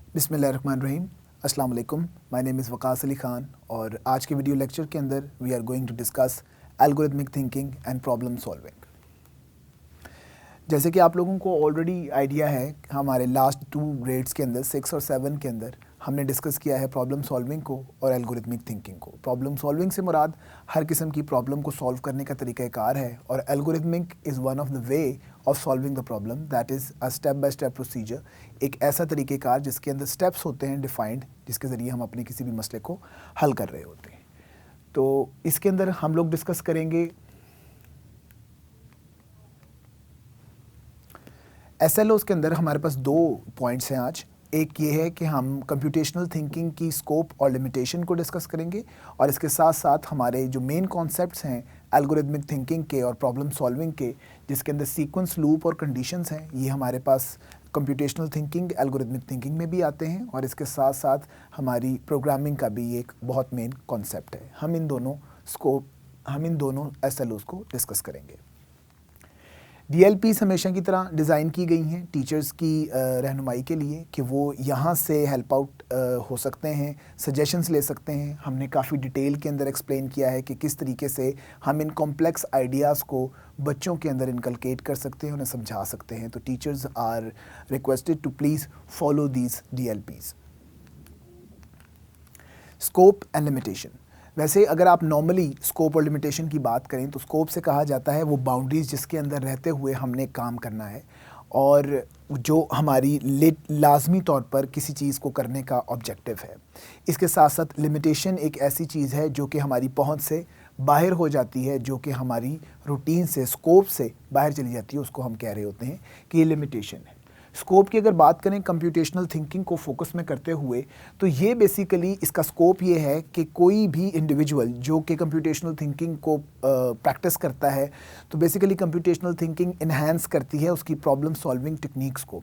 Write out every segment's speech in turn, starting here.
बिस्मिल्लाहिर्रहमानिर्रहीम। अस्सलाम वालेकुम। My name is Waqas Ali Khan और आज के वीडियो लेक्चर के अंदर we are going to discuss algorithmic thinking and problem solving. जैसे कि आप लोगों को ऑलरेडी आइडिया है, हमारे लास्ट 2 ग्रेड्स के अंदर 6 और 7 के अंदर हमने डिस्कस किया है प्रॉब्लम सॉल्विंग को और एल्गोरिथमिक थिंकिंग को। प्रॉब्लम सॉल्विंग से मुराद हर किस्म की प्रॉब्लम को सॉल्व करने का तरीक़ाकार है और algorithmic is one of the way of solving the problem, that is a step by step procedure. एक ऐसा तरीक़ाकार जिसके अंदर स्टेप्स होते हैं डिफाइंड, जिसके ज़रिए हम अपने किसी भी मसले को हल कर रहे होते हैं। तो इसके अंदर हम लोग डिस्कस करेंगे SLOs के अंदर हमारे पास 2 पॉइंट्स हैं आज। एक ये है कि हम कंप्यूटेशनल थिंकिंग की स्कोप और लिमिटेशन को डिस्कस करेंगे और इसके साथ साथ हमारे जो मेन कॉन्सेप्ट्स हैं एल्गोरिथमिक थिंकिंग के और प्रॉब्लम सॉल्विंग के, जिसके अंदर सीक्वेंस, लूप और कंडीशंस हैं, ये हमारे पास कंप्यूटेशनल थिंकिंग, एल्गोरिथमिक थिंकिंग में भी आते हैं और इसके साथ साथ हमारी प्रोग्रामिंग का भी एक बहुत मेन कॉन्सेप्ट है। हम इन दोनों SLOs को डिस्कस करेंगे। DLPs हमेशा की तरह डिज़ाइन की गई हैं टीचर्स की रहनुमाई के लिए कि वो यहाँ से हेल्प आउट हो सकते हैं, सजेशंस ले सकते हैं। हमने काफ़ी डिटेल के अंदर एक्सप्लेन किया है कि किस तरीके से हम इन कॉम्प्लेक्स आइडियाज़ को बच्चों के अंदर इनकलकेट कर सकते हैं, उन्हें समझा सकते हैं। तो teachers are requested to please follow these DLPs। Scope and limitation. वैसे अगर आप नॉर्मली स्कोप और लिमिटेशन की बात करें तो स्कोप से कहा जाता है वो बाउंड्रीज़ जिसके अंदर रहते हुए हमने काम करना है और जो हमारी लाजमी तौर पर किसी चीज़ को करने का ऑब्जेक्टिव है। इसके साथ साथ लिमिटेशन एक ऐसी चीज़ है जो कि हमारी पहुंच से बाहर हो जाती है, जो कि हमारी रूटीन से, स्कोप से बाहर चली जाती है, उसको हम कह रहे होते हैं कि ये लिमिटेशन है। स्कोप की अगर बात करें कंप्यूटेशनल थिंकिंग को फोकस में करते हुए, तो ये बेसिकली इसका स्कोप ये है कि कोई भी इंडिविजुअल जो कि कंप्यूटेशनल थिंकिंग को प्रैक्टिस करता है, तो बेसिकली कंप्यूटेशनल थिंकिंग इन्हांस करती है उसकी प्रॉब्लम सॉल्विंग टेक्निक्स को,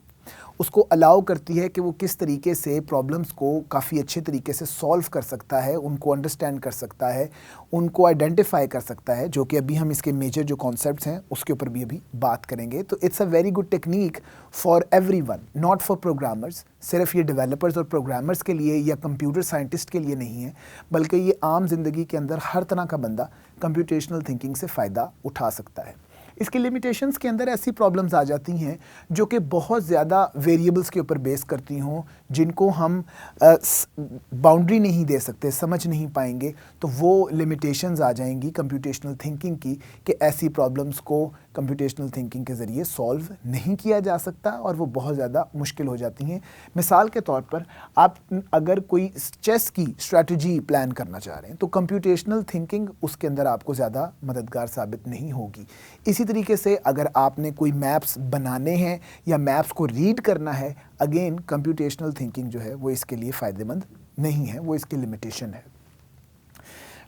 उसको अलाउ करती है कि वो किस तरीके से प्रॉब्लम्स को काफ़ी अच्छे तरीके से सॉल्व कर सकता है, उनको अंडरस्टैंड कर सकता है, उनको आइडेंटिफाई कर सकता है, जो कि अभी हम इसके मेजर जो कॉन्सेप्ट्स हैं उसके ऊपर भी अभी बात करेंगे। तो it's a very good technique for everyone, not for programmers. सिर्फ ये डेवलपर्स और प्रोग्रामर्स के लिए या कंप्यूटर साइंटिस्ट के लिए नहीं है, बल्कि ये आम जिंदगी के अंदर हर तरह का बंदा कंप्यूटेशनल थिंकिंग से फ़ायदा उठा सकता है। इसके लिमिटेशंस के अंदर ऐसी प्रॉब्लम्स आ जाती हैं जो कि बहुत ज़्यादा वेरिएबल्स के ऊपर बेस करती हों, जिनको हम बाउंड्री नहीं दे सकते, समझ नहीं पाएंगे, तो वो लिमिटेशंस आ जाएंगी कंप्यूटेशनल थिंकिंग की कि ऐसी प्रॉब्लम्स को कंप्यूटेशनल थिंकिंग के ज़रिए सॉल्व नहीं किया जा सकता और वो बहुत ज़्यादा मुश्किल हो जाती हैं। मिसाल के तौर पर आप अगर कोई चेस की स्ट्रैटेजी प्लान करना चाह रहे हैं तो कंप्यूटेशनल थिंकिंग उसके अंदर आपको ज़्यादा मददगार साबित नहीं होगी। इसी तरीके से अगर आपने कोई मैप्स बनाने हैं या मैप्स को रीड करना है, अगेन कंप्यूटेशनल थिंकिंग जो है वो इसके लिए फ़ायदेमंद नहीं है, वो इसकी लिमिटेशन है।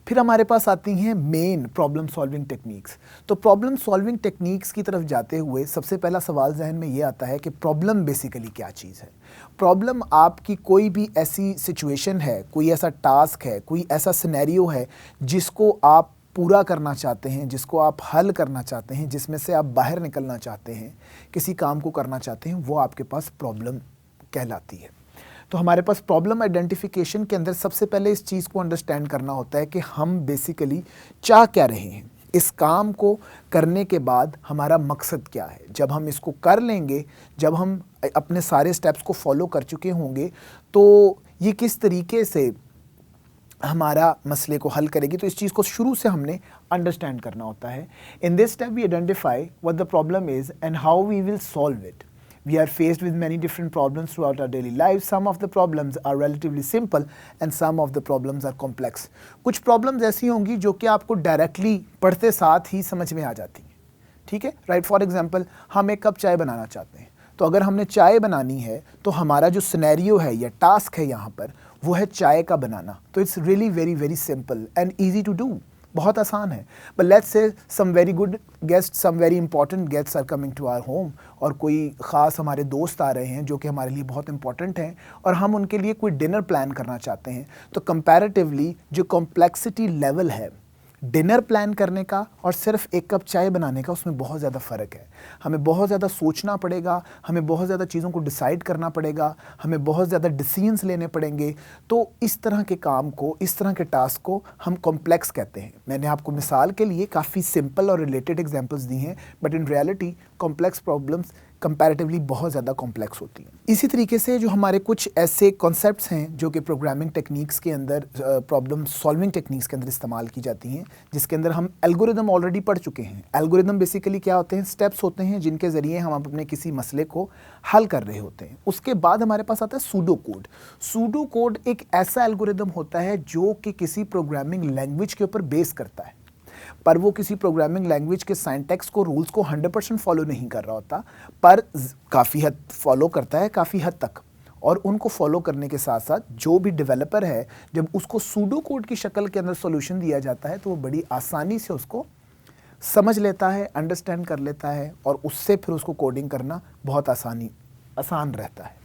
फिर हमारे पास आती हैं मेन प्रॉब्लम सॉल्विंग टेक्निक्स। तो प्रॉब्लम सॉल्विंग टेक्निक्स की तरफ जाते हुए सबसे पहला सवाल जहन में ये आता है कि प्रॉब्लम बेसिकली क्या चीज़ है। प्रॉब्लम आपकी कोई भी ऐसी सिचुएशन है, कोई ऐसा टास्क है, कोई ऐसा सिनेरियो है जिसको आप पूरा करना चाहते हैं, जिसको आप हल करना चाहते हैं, जिसमें से आप बाहर निकलना चाहते हैं, किसी काम को करना चाहते हैं, वो आपके पास प्रॉब्लम कहलाती है। तो हमारे पास प्रॉब्लम आइडेंटिफिकेशन के अंदर सबसे पहले इस चीज़ को अंडरस्टैंड करना होता है कि हम बेसिकली चाह क्या रहे हैं, इस काम को करने के बाद हमारा मकसद क्या है। जब हम इसको कर लेंगे, जब हम अपने सारे स्टेप्स को फॉलो कर चुके होंगे, तो ये किस तरीके से हमारा मसले को हल करेगी, तो इस चीज़ को शुरू से हमने अंडरस्टैंड करना होता है। In this step we identify what the problem is and how we will solve it. We are faced with many different problems throughout our daily life. Some of the problems are relatively simple and some of the problems are complex. कुछ problems ऐसी होंगी जो कि आपको directly पढ़ते साथ ही समझ में आ जाती हैं, ठीक है, राइट। फॉर एग्जांपल, हम एक कप चाय बनाना चाहते हैं, तो अगर हमने चाय बनानी है तो हमारा जो सिनेरियो है या टास्क है यहाँ पर, वो है चाय का बनाना। तो it's really very very simple and easy to do, बहुत आसान है। But let's say some very good guest, some very important guests are coming to our home, और कोई ख़ास हमारे दोस्त आ रहे हैं जो कि हमारे लिए बहुत इंपॉर्टेंट हैं और हम उनके लिए कोई डिनर प्लान करना चाहते हैं। तो कंपैरेटिवली जो कॉम्प्लेक्सिटी लेवल है डिनर प्लान करने का और सिर्फ एक कप चाय बनाने का उसमें बहुत ज़्यादा फ़र्क है। हमें बहुत ज़्यादा सोचना पड़ेगा, हमें बहुत ज़्यादा चीज़ों को डिसाइड करना पड़ेगा, हमें बहुत ज़्यादा डिसीजंस लेने पड़ेंगे। तो इस तरह के काम को, इस तरह के टास्क को हम कॉम्प्लेक्स कहते हैं। मैंने आपको मिसाल के लिए काफ़ी सिंपल और रिलेटेड एग्जांपल्स दी हैं, but in reality complex problems comparatively बहुत ज़्यादा कॉम्प्लेक्स होती हैं। इसी तरीके से जो हमारे कुछ ऐसे कॉन्सेप्ट्स हैं जो कि प्रोग्रामिंग टेक्निक्स के अंदर, प्रॉब्लम सॉल्विंग टेक्निक्स के अंदर इस्तेमाल की जाती हैं, जिसके अंदर हम एल्गोरिदम ऑलरेडी पढ़ चुके हैं। एल्गोरिदम बेसिकली क्या होते हैं? स्टेप्स होते हैं जिनके ज़रिए हम अपने किसी मसले को हल कर रहे होते हैं। उसके बाद हमारे पास आता है सूडो कोड। सूडो कोड एक ऐसा एल्गोरिदम होता है जो कि किसी प्रोग्रामिंग लैंग्वेज के ऊपर बेस करता है, पर वो किसी प्रोग्रामिंग लैंग्वेज के सिंटैक्स को, रूल्स को 100% फॉलो नहीं कर रहा होता, पर काफ़ी हद फॉलो करता है, काफ़ी हद तक। और उनको फॉलो करने के साथ साथ जो भी डेवलपर है, जब उसको सूडो कोड की शक्ल के अंदर सॉल्यूशन दिया जाता है तो वो बड़ी आसानी से उसको समझ लेता है, अंडरस्टैंड कर लेता है, और उससे फिर उसको कोडिंग करना बहुत आसान रहता है।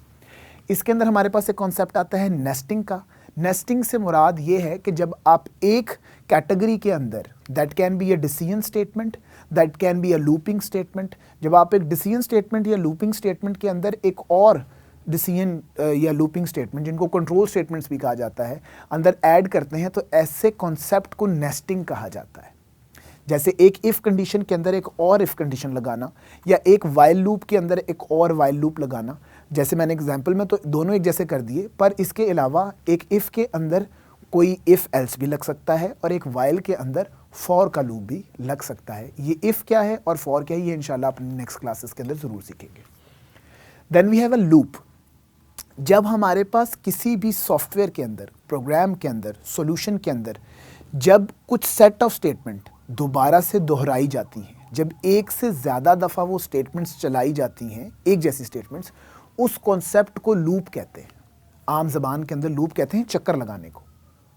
इसके अंदर हमारे पास एक कॉन्सेप्ट आता है नेस्टिंग का। नेस्टिंग से मुराद ये है कि जब आप एक कैटेगरी के अंदर, that can be a decision statement, that can be a looping statement, जब आप एक डिसीजन स्टेटमेंट या लूपिंग स्टेटमेंट के अंदर एक और डिसीजन या लूपिंग स्टेटमेंट, जिनको कंट्रोल स्टेटमेंट्स भी कहा जाता है, अंदर ऐड करते हैं, तो ऐसे कॉन्सेप्ट को नेस्टिंग कहा जाता है। जैसे एक इफ़ कंडीशन के अंदर एक और इफ़ कंडीशन लगाना, या एक वाइल लूप के अंदर एक और वाइल लूप लगाना। जैसे मैंने एग्जांपल में तो दोनों एक जैसे कर दिए, पर इसके अलावा एक इफ़ के अंदर कोई इफ़ एल्स भी लग सकता है, और एक वाइल के अंदर फॉर का लूप भी लग सकता है। ये इफ़ क्या है और फॉर क्या है, ये इंशाल्लाह अपने नेक्स्ट क्लासेस के अंदर ज़रूर सीखेंगे। Then we have a loop. जब हमारे पास किसी भी सॉफ्टवेयर के अंदर, प्रोग्राम के अंदर, सॉल्यूशन के अंदर जब कुछ सेट ऑफ स्टेटमेंट दोबारा से दोहराई जाती हैं, जब एक से ज़्यादा दफ़ा वो स्टेटमेंट्स चलाई जाती हैं, एक जैसी स्टेटमेंट्स, उस कॉन्सेप्ट को लूप कहते हैं। आम ज़बान के अंदर लूप कहते हैं चक्कर लगाने को।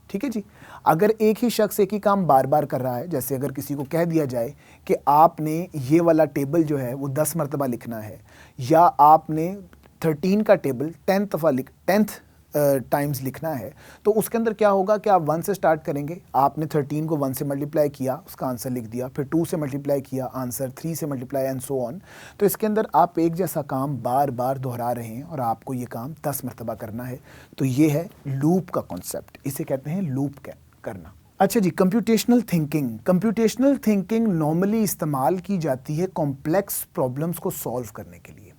ठीक है जी। अगर एक ही शख्स एक ही काम बार बार कर रहा है, जैसे अगर किसी को कह दिया जाए कि आपने ये वाला टेबल जो है वो 10 मरतबा लिखना है, या आपने 13 का टेबल 10th टाइम्स लिखना है, तो उसके अंदर क्या होगा कि आप 1 से स्टार्ट करेंगे। आपने 13 को 1 से मल्टीप्लाई किया, उसका आंसर लिख दिया, फिर 2 से मल्टीप्लाई किया, आंसर, 3 से मल्टीप्लाई, एंड सो ऑन। तो इसके अंदर आप एक जैसा काम बार बार दोहरा रहे हैं और आपको ये काम 10 मरतबा करना है। तो ये है लूप का कॉन्सेप्ट, इसे कहते हैं लूप करना। अच्छा जी, computational thinking. Computational thinking normally इस्तेमाल की जाती है कॉम्प्लेक्स प्रॉब्लम्स को सॉल्व करने के लिए।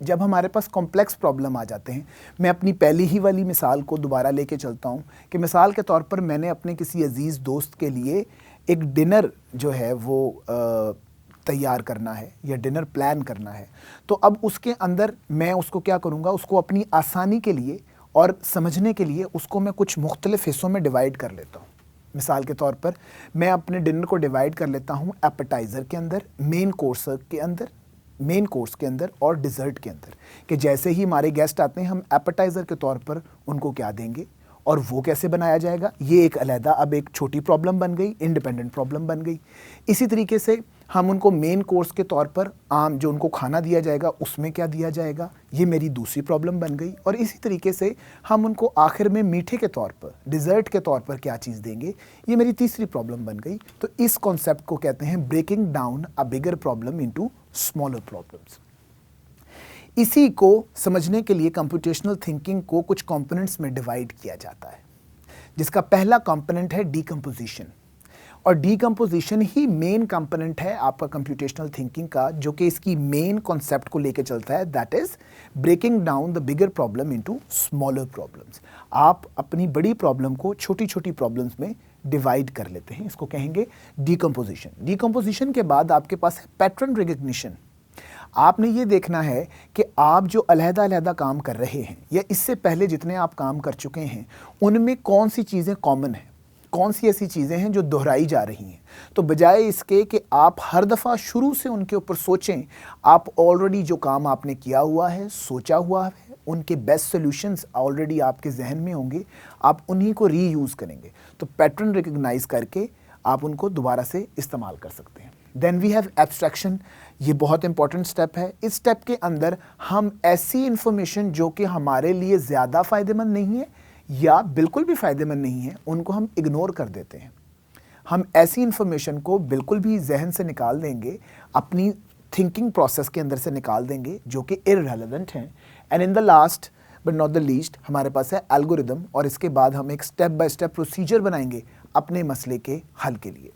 जब हमारे पास कॉम्प्लेक्स प्रॉब्लम आ जाते हैं, मैं अपनी पहली ही वाली मिसाल को दोबारा लेके चलता हूँ कि मिसाल के तौर पर मैंने अपने किसी अजीज़ दोस्त के लिए एक डिनर जो है वो तैयार करना है, या डिनर प्लान करना है। तो अब उसके अंदर मैं उसको क्या करूँगा, उसको अपनी आसानी के लिए और समझने के लिए उसको मैं कुछ मुख्तलिफ हिस्सों में डिवाइड कर लेता हूँ। मिसाल के तौर पर मैं अपने डिनर को डिवाइड कर लेता हूँ एपेटाइज़र के अंदर, मेन कोर्स के अंदर और डिज़र्ट के अंदर, कि जैसे ही हमारे गेस्ट आते हैं हम एपेटाइज़र के तौर पर उनको क्या देंगे और वो कैसे बनाया जाएगा। ये एक अलहदा अब एक छोटी प्रॉब्लम बन गई, इंडिपेंडेंट प्रॉब्लम बन गई। इसी तरीके से हम उनको मेन कोर्स के तौर पर आम जो उनको खाना दिया जाएगा उसमें क्या दिया जाएगा, ये मेरी दूसरी प्रॉब्लम बन गई। और इसी तरीके से हम उनको आखिर में मीठे के तौर पर, डिज़र्ट के तौर पर क्या चीज़ देंगे, ये मेरी तीसरी प्रॉब्लम बन गई। तो इस कॉन्सेप्ट को कहते हैं breaking down a bigger problem into smaller problems. इसी को समझने के लिए कंप्यूटेशनल थिंकिंग को कुछ कंपोनेंट्स में डिवाइड किया जाता है, जिसका पहला कंपोनेंट है डीकम्पोजिशन। और डीकम्पोजिशन ही मेन कंपोनेंट है आपका कंप्यूटेशनल थिंकिंग का, जो कि इसकी मेन कॉन्सेप्ट को लेके चलता है, that is breaking down the bigger problem into smaller problems. आप अपनी बड़ी प्रॉब्लम को छोटी छोटी प्रॉब्लम्स में डिवाइड कर लेते हैं, इसको कहेंगे डीकम्पोजिशन। डीकम्पोजिशन के बाद आपके पास है पैटर्न रिकग्निशन। आपने ये देखना है कि आप जो अलहदा काम कर रहे हैं, या इससे पहले जितने आप काम कर चुके हैं, उनमें कौन सी चीज़ें कॉमन हैं, कौन सी ऐसी चीज़ें हैं जो दोहराई जा रही हैं। तो बजाय इसके कि आप हर दफ़ा शुरू से उनके ऊपर सोचें, आप ऑलरेडी जो काम आपने किया हुआ है, सोचा हुआ है, उनके बेस्ट सॉल्यूशंस ऑलरेडी आपके जहन में होंगे, आप उन्हीं को रीयूज़ करेंगे। तो पैटर्न रिकग्नाइज करके आप उनको दोबारा से इस्तेमाल कर सकते हैं। Then we have abstraction. ये बहुत इंपॉर्टेंट स्टेप है। इस स्टेप के अंदर हम ऐसी इंफॉर्मेशन जो कि हमारे लिए ज़्यादा फ़ायदेमंद नहीं है या बिल्कुल भी फ़ायदेमंद नहीं है, उनको हम इग्नोर कर देते हैं। हम ऐसी इन्फॉर्मेशन को बिल्कुल भी जहन से निकाल देंगे, अपनी थिंकिंग प्रोसेस के अंदर से निकाल देंगे जो कि इररेलेवेंट हैं। And in the last but not the least हमारे पास है एल्गोरिदम, और इसके बाद हम एक स्टेप बाय स्टेप प्रोसीजर बनाएंगे अपने मसले के हल के लिए।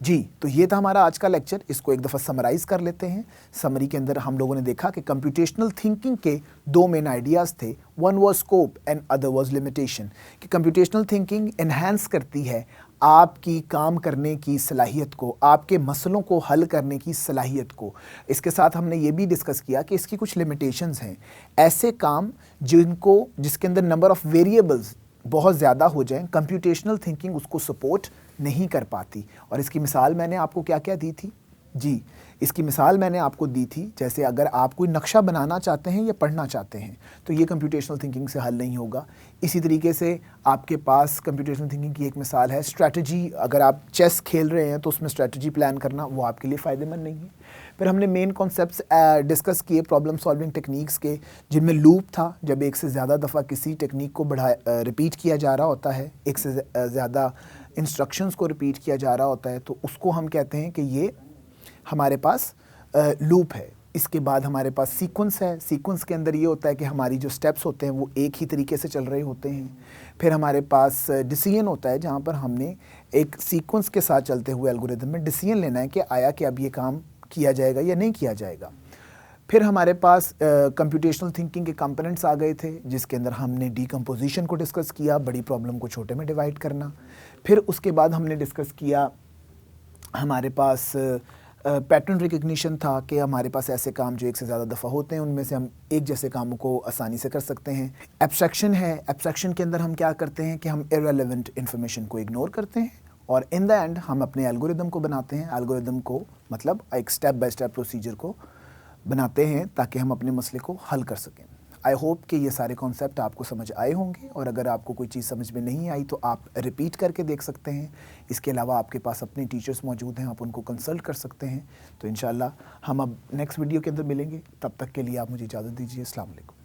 जी, तो ये था हमारा आज का लेक्चर। इसको एक दफ़ा समराइज़ कर लेते हैं। समरी के अंदर हम लोगों ने देखा कि कंप्यूटेशनल थिंकिंग के दो मेन आइडियाज़ थे, one was scope and other was limitation. कि कंप्यूटेशनल थिंकिंग एनहांस करती है आपकी काम करने की सलाहियत को, आपके मसलों को हल करने की सलाहियत को। इसके साथ हमने ये भी डिस्कस किया कि इसकी कुछ लिमिटेशंस हैं। ऐसे काम जिसके अंदर नंबर ऑफ़ वेरिएबल्स बहुत ज़्यादा हो जाएं, कंप्यूटेशनल थिंकिंग उसको सपोर्ट नहीं कर पाती। और इसकी मिसाल मैंने आपको क्या क्या दी थी? जी, इसकी मिसाल मैंने आपको दी थी, जैसे अगर आप कोई नक्शा बनाना चाहते हैं या पढ़ना चाहते हैं तो ये कंप्यूटेशनल थिंकिंग से हल नहीं होगा। इसी तरीके से आपके पास कंप्यूटेशनल थिंकिंग की एक मिसाल है स्ट्रैटेजी। अगर आप चेस खेल रहे हैं तो उसमें स्ट्रैटेजी प्लान करना वो आपके लिए फ़ायदेमंद नहीं है। फिर हमने मेन कॉन्सेप्ट्स डिस्कस किए प्रॉब्लम सॉल्विंग टेक्निक्स के, जिनमें लूप था, जब एक से ज़्यादा दफ़ा किसी टेक्निक को रिपीट किया जा रहा होता है, एक से ज़्यादा इंस्ट्रक्शंस को रिपीट किया जा रहा होता है, तो उसको हम कहते हैं कि ये हमारे पास लूप है। इसके बाद हमारे पास सीक्वेंस है। सीक्वेंस के अंदर ये होता है कि हमारी जो स्टेप्स होते हैं वो एक ही तरीके से चल रहे होते हैं। फिर हमारे पास डिसीजन होता है, जहाँ पर हमने एक सीक्वेंस के साथ चलते हुए एल्गोरिदम में डिसीजन लेना है कि आया कि अब ये काम किया जाएगा या नहीं किया जाएगा। फिर हमारे पास कंप्यूटेशनल थिंकिंग के कंपोनेंट्स आ गए थे, जिसके अंदर हमने डीकम्पोजिशन को डिस्कस किया, बड़ी प्रॉब्लम को छोटे में डिवाइड करना। फिर उसके बाद हमने डिस्कस किया, हमारे पास पैटर्न रिकग्निशन था कि हमारे पास ऐसे काम जो एक से ज़्यादा दफ़ा होते हैं, उनमें से हम एक जैसे कामों को आसानी से कर सकते हैं। एब्स्ट्रैक्शन है। एब्स्ट्रैक्शन के अंदर हम क्या करते हैं कि हम इररेलेवेंट इन्फॉर्मेशन को इग्नोर करते हैं और इन द एंड हम अपने एल्गोरिदम को बनाते हैं। एल्गोरिदम को मतलब एक स्टेप बाय स्टेप प्रोसीजर को बनाते हैं ताकि हम अपने मसले को हल कर सकें। आई होप कि ये सारे कॉन्सेप्ट आपको समझ आए होंगे, और अगर आपको कोई चीज़ समझ में नहीं आई तो आप रिपीट करके देख सकते हैं। इसके अलावा आपके पास अपने टीचर्स मौजूद हैं, आप उनको कंसल्ट कर सकते हैं। तो इंशाल्लाह हम अब नेक्स्ट वीडियो के अंदर मिलेंगे। तब तक के लिए आप मुझे इजाज़त दीजिए। अस्सलाम वालेकुम।